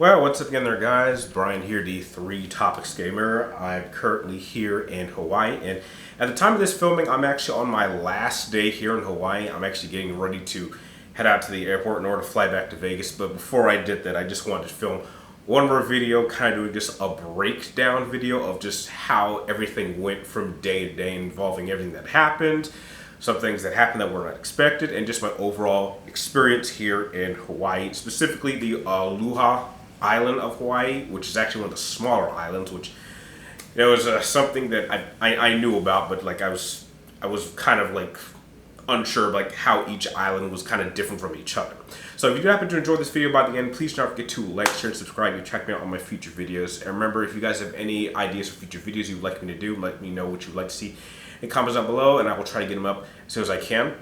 Well, what's up again there, guys? Brian here, the Three Topics Gamer. I'm currently here in Hawaii, and at the time of this filming, I'm actually on my last day here in Hawaii. I'm actually getting ready to head out to the airport in order to fly back to Vegas, but before I did that, I just wanted to film one more video, kind of doing just a breakdown video of just how everything went from day to day, involving everything that happened, some things that happened that were not expected, and just my overall experience here in Hawaii, specifically the Aloha island of Hawaii, which is actually one of the smaller islands, which it was something that I knew about, but like I was kind of like unsure of like how each island was kind of different from each other. So if you do happen to enjoy this video by the end, please don't forget to like, share, and subscribe. You check me out on my future videos. And remember, if you guys have any ideas for future videos you'd like me to do, let me know what you'd like to see in comments down below, and I will try to get them up as soon as I can.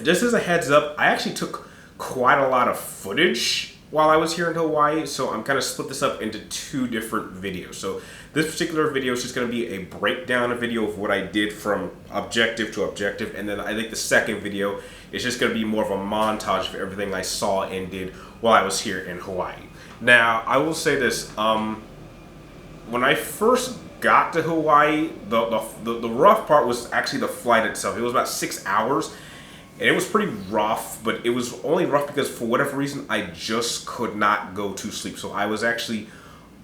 Just as a heads up, I actually took quite a lot of footage while I was here in Hawaii, so I'm kind of split this up into two different videos. So this particular video is just going to be a breakdown video of what I did from objective to objective, and then I think the second video is just going to be more of a montage of everything I saw and did while I was here in Hawaii. Now, I will say this, when I first got to Hawaii, the rough part was actually the flight itself. It was about 6 hours. And it was pretty rough, but it was only rough because for whatever reason, I just could not go to sleep. So I was actually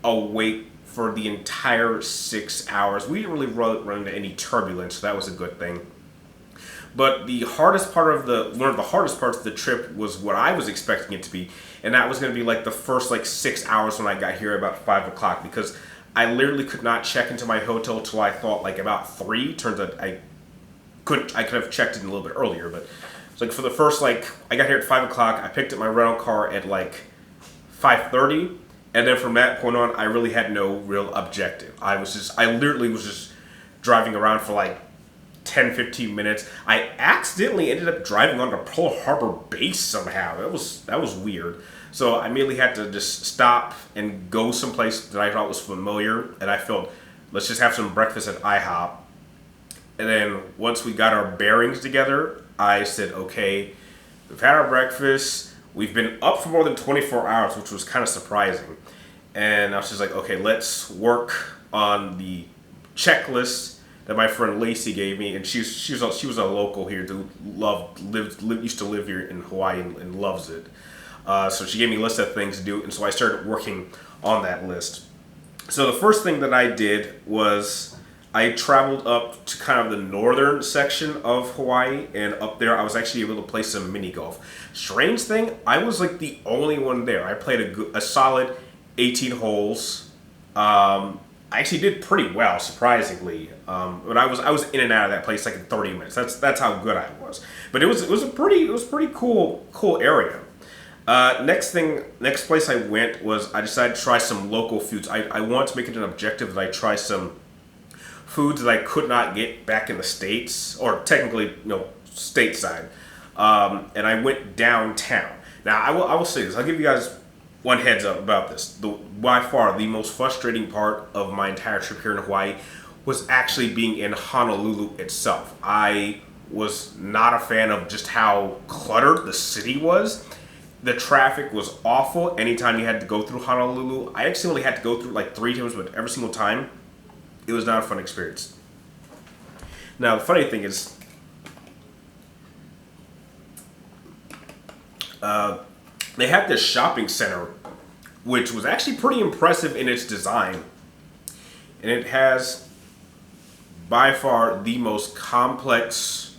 awake for the entire 6 hours. We didn't really run into any turbulence, so that was a good thing. But the hardest part of one of the hardest parts of the trip was what I was expecting it to be. And that was going to be like the first like 6 hours when I got here about 5 o'clock, because I literally could not check into my hotel till I thought like about 3. Turns out I could have checked in a little bit earlier, but it's like for the first, like, I got here at 5 o'clock, I picked up my rental car at like 5:30, and then from that point on, I really had no real objective. I literally was just driving around for like 10-15 minutes. I accidentally ended up driving onto Pearl Harbor base somehow. That was weird. So I immediately had to just stop and go someplace that I thought was familiar, and I felt, let's just have some breakfast at IHOP. And then once we got our bearings together, I said, okay, we've had our breakfast. We've been up for more than 24 hours, which was kind of surprising. And I was just like, okay, let's work on the checklist that my friend Lacey gave me. And she was a local here who used to live here in Hawaii and loves it. So she gave me a list of things to do, and so I started working on that list. So the first thing that I did was I traveled up to kind of the northern section of Hawaii, and up there I was actually able to play some mini golf. Strange thing, I was like the only one there. I played a solid 18 holes. I actually did pretty well, surprisingly. But I was in and out of that place like in 30 minutes. That's how good I was. But it was pretty cool area. Next place I went was I decided to try some local foods. I want to make it an objective that I try some foods that I could not get back in the States, or technically, stateside. And I went downtown. Now, I will say this. I'll give you guys one heads up about this. By far, the most frustrating part of my entire trip here in Hawaii was actually being in Honolulu itself. I was not a fan of just how cluttered the city was. The traffic was awful anytime you had to go through Honolulu. I actually only had to go through like 3 times, but every single time, it was not a fun experience. Now, the funny thing is, they had this shopping center, which was actually pretty impressive in its design. And it has, by far, the most complex,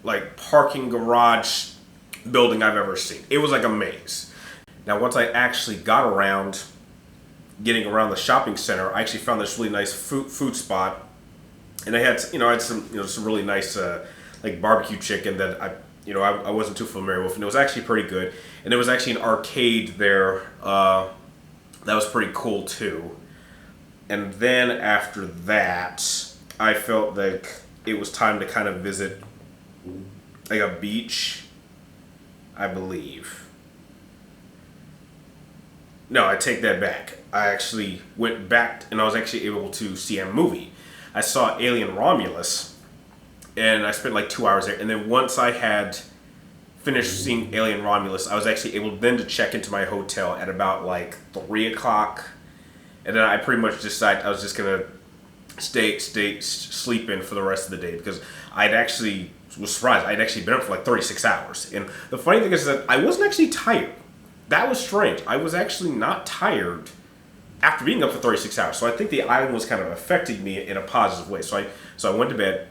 like, parking garage building I've ever seen. It was like a maze. Now, once I actually got around getting around the shopping center, I actually found this really nice food spot, and I had some really nice like barbecue chicken that I wasn't too familiar with, and it was actually pretty good. And there was actually an arcade there that was pretty cool too. And then after that, I felt like it was time to kind of visit like a beach, I believe. No, I take that back. I actually went back and I was actually able to see a movie. I saw Alien Romulus, and I spent like 2 hours there. And then once I had finished seeing Alien Romulus, I was actually able then to check into my hotel at about like 3 o'clock. And then I pretty much decided I was just going to sleep in for the rest of the day because I'd actually was surprised. I'd actually been up for like 36 hours. And the funny thing is that I wasn't actually tired. That was strange. I was actually not tired after being up for 36 hours. So I think the island was kind of affecting me in a positive way. So I went to bed.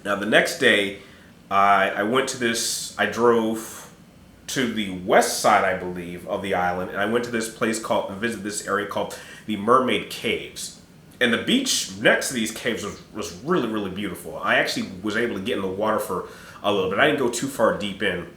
Now the next day, I went to this, I drove to the west side, I believe, of the island. And I went to this place visit this area called the Mermaid Caves. And the beach next to these caves was really, really beautiful. I actually was able to get in the water for a little bit. I didn't go too far deep in.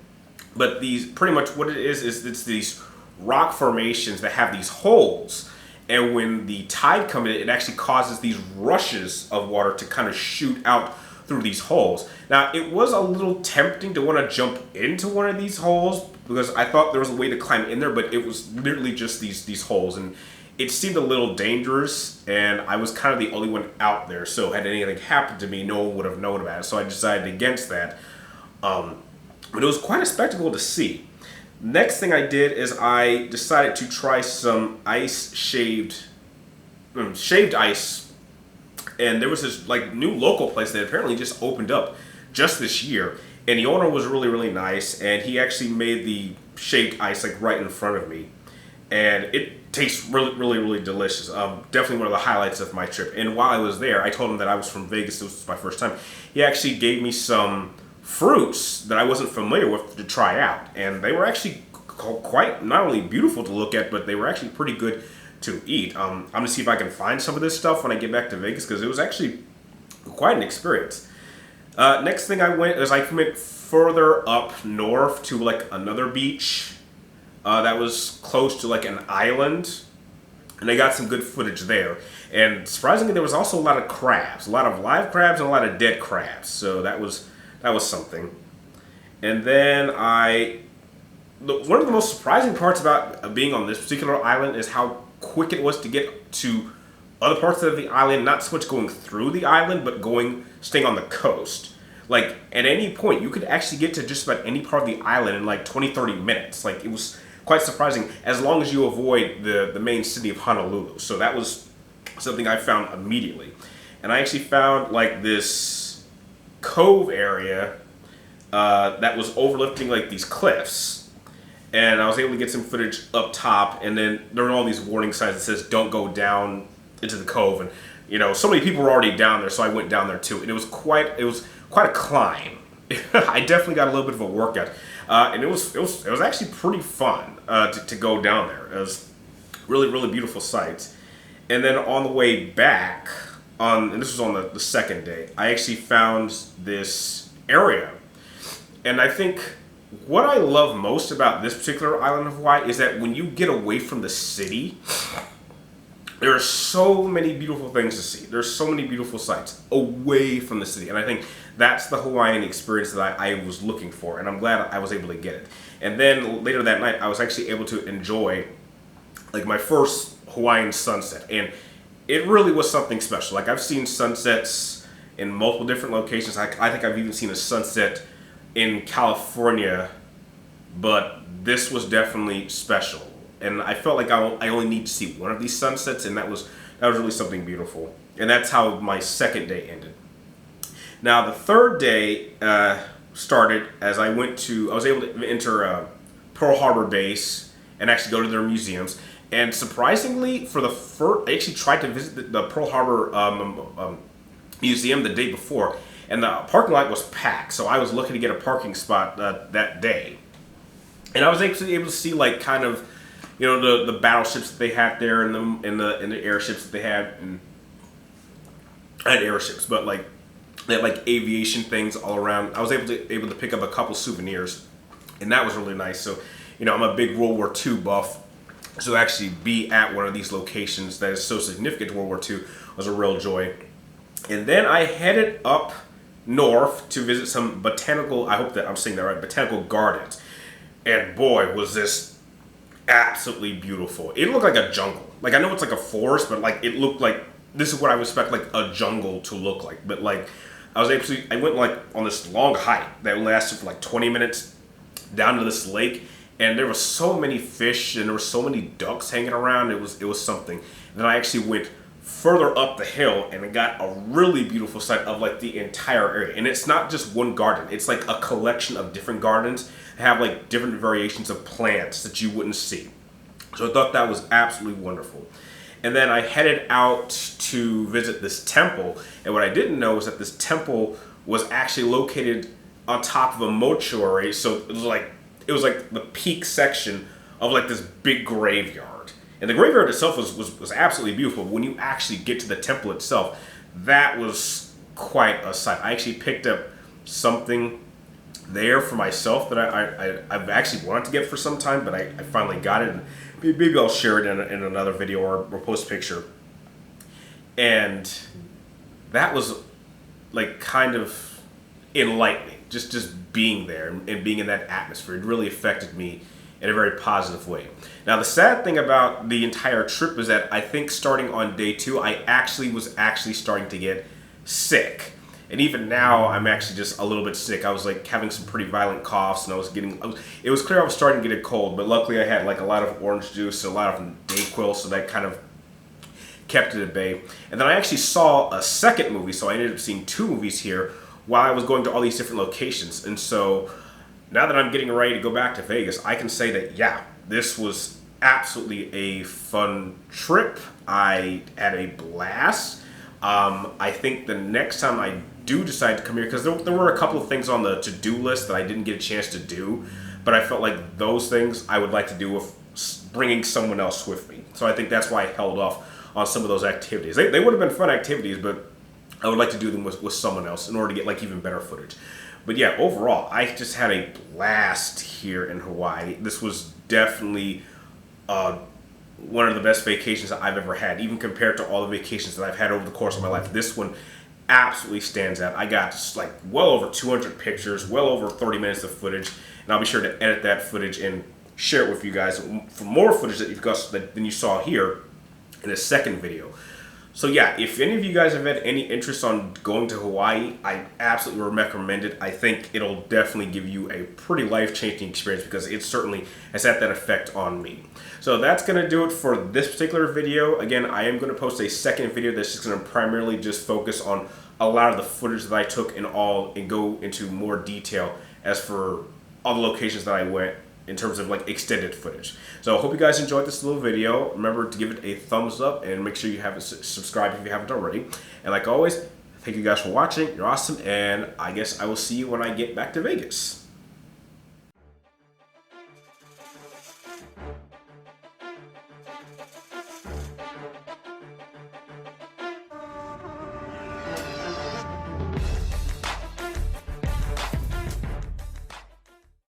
But these, pretty much what it is it's these rock formations that have these holes. And when the tide comes in, it actually causes these rushes of water to kind of shoot out through these holes. Now, it was a little tempting to want to jump into one of these holes because I thought there was a way to climb in there, but it was literally just these holes. And it seemed a little dangerous, and I was kind of the only one out there. So had anything happened to me, no one would have known about it. So I decided against that. But it was quite a spectacle to see. Next thing I did is I decided to try some shaved ice. And there was this like new local place that apparently just opened up just this year. And the owner was really, really nice. And he actually made the shaved ice like right in front of me. And it tastes really, really, really delicious. Definitely one of the highlights of my trip. And while I was there, I told him that I was from Vegas. This was my first time. He actually gave me some fruits that I wasn't familiar with to try out. And they were actually quite not only beautiful to look at, but they were actually pretty good to eat. I'm going to see if I can find some of this stuff when I get back to Vegas because it was actually quite an experience. Next thing I went further up north to like another beach that was close to like an island, and I got some good footage there. And surprisingly, there was also a lot of crabs, a lot of live crabs and a lot of dead crabs. So that was something. And then one of the most surprising parts about being on this particular island is how quick it was to get to other parts of the island, not so much going through the island, but staying on the coast. Like, at any point, you could actually get to just about any part of the island in like 20, 30 minutes. Like, it was quite surprising, as long as you avoid the main city of Honolulu. So that was something I found immediately. And I actually found like this cove area that was overlooking like these cliffs. And I was able to get some footage up top, and then there were all these warning signs that says don't go down into the cove. And you know, so many people were already down there, so I went down there too. And it was quite a climb. I definitely got a little bit of a workout, and it was actually pretty fun to go down there. It was really, really beautiful sights. And then on the way back, and this was on the second day, I actually found this area, and I think what I love most about this particular island of Hawaii is that when you get away from the city, there are so many beautiful things to see. There's so many beautiful sights away from the city. And I think that's the Hawaiian experience that I was looking for. And I'm glad I was able to get it. And then later that night, I was actually able to enjoy like my first Hawaiian sunset. And it really was something special. Like, I've seen sunsets in multiple different locations. I think I've even seen a sunset in California, but this was definitely special. And I felt like I only need to see one of these sunsets, and that was really something beautiful. And that's how my second day ended. Now the third day started as I was able to enter Pearl Harbor base and actually go to their museums. And surprisingly, I actually tried to visit the Pearl Harbor museum the day before, and the parking lot was packed, so I was lucky to get a parking spot that day. And I was actually able to see like kind of, you know, the battleships that they had there, and the airships that they had, and I had airships, but like they had like aviation things all around. I was able to pick up a couple souvenirs, and that was really nice. So, you know, I'm a big World War II buff, so to actually be at one of these locations that is so significant to World War II was a real joy. And then I headed up north to visit some botanical, I hope that I'm saying that right, Botanical Gardens. And boy, was this absolutely beautiful. It looked like a jungle. Like, I know it's like a forest, but like it looked like, this is what I would expect like a jungle to look like. But like, I went like on this long hike that lasted for like 20 minutes. down to this lake, and there were so many fish and there were so many ducks hanging around. It was something. And then I actually went further up the hill and it got a really beautiful sight of like the entire area. And it's not just one garden, it's like a collection of different gardens that have like different variations of plants that you wouldn't see. So I thought that was absolutely wonderful. And then I headed out to visit this temple, and what I didn't know was that this temple was actually located on top of a mortuary. So it was like the peak section of like this big graveyard. And the graveyard itself was absolutely beautiful. But when you actually get to the temple itself, that was quite a sight. I actually picked up something there for myself that I've actually wanted to get for some time, but I finally got it. And maybe I'll share it in another video or post a picture. And that was like kind of enlightening, just being there and being in that atmosphere. It really affected me in a very positive way. Now, the sad thing about the entire trip is that I think starting on day 2, I was actually starting to get sick. And even now, I'm actually just a little bit sick. I was like having some pretty violent coughs, and it was clear I was starting to get a cold, but luckily I had like a lot of orange juice and a lot of Dayquil, so that kind of kept it at bay. And then I actually saw a second movie, so I ended up seeing 2 movies here while I was going to all these different locations. And so now that I'm getting ready to go back to Vegas, I can say that, yeah, this was absolutely a fun trip. I had a blast. I think the next time I do decide to come here, because there were a couple of things on the to-do list that I didn't get a chance to do, but I felt like those things I would like to do with bringing someone else with me. So I think that's why I held off on some of those activities. They would have been fun activities, but I would like to do them with someone else in order to get like even better footage. But yeah, overall, I just had a blast here in Hawaii. This was definitely one of the best vacations that I've ever had, even compared to all the vacations that I've had over the course of my life. This one absolutely stands out. I got just like well over 200 pictures, well over 30 minutes of footage, and I'll be sure to edit that footage and share it with you guys for more footage that you've got than you saw here in the second video. So yeah, if any of you guys have had any interest on going to Hawaii, I absolutely recommend it. I think it'll definitely give you a pretty life-changing experience because it certainly has had that effect on me. So that's going to do it for this particular video. Again, I am going to post a second video that's just going to primarily just focus on a lot of the footage that I took and go into more detail as for all the locations that I went in terms of like extended footage. So I hope you guys enjoyed this little video. Remember to give it a thumbs up and make sure you haven't subscribed if you haven't already. And like always, thank you guys for watching. You're awesome, and I guess I will see you when I get back to Vegas.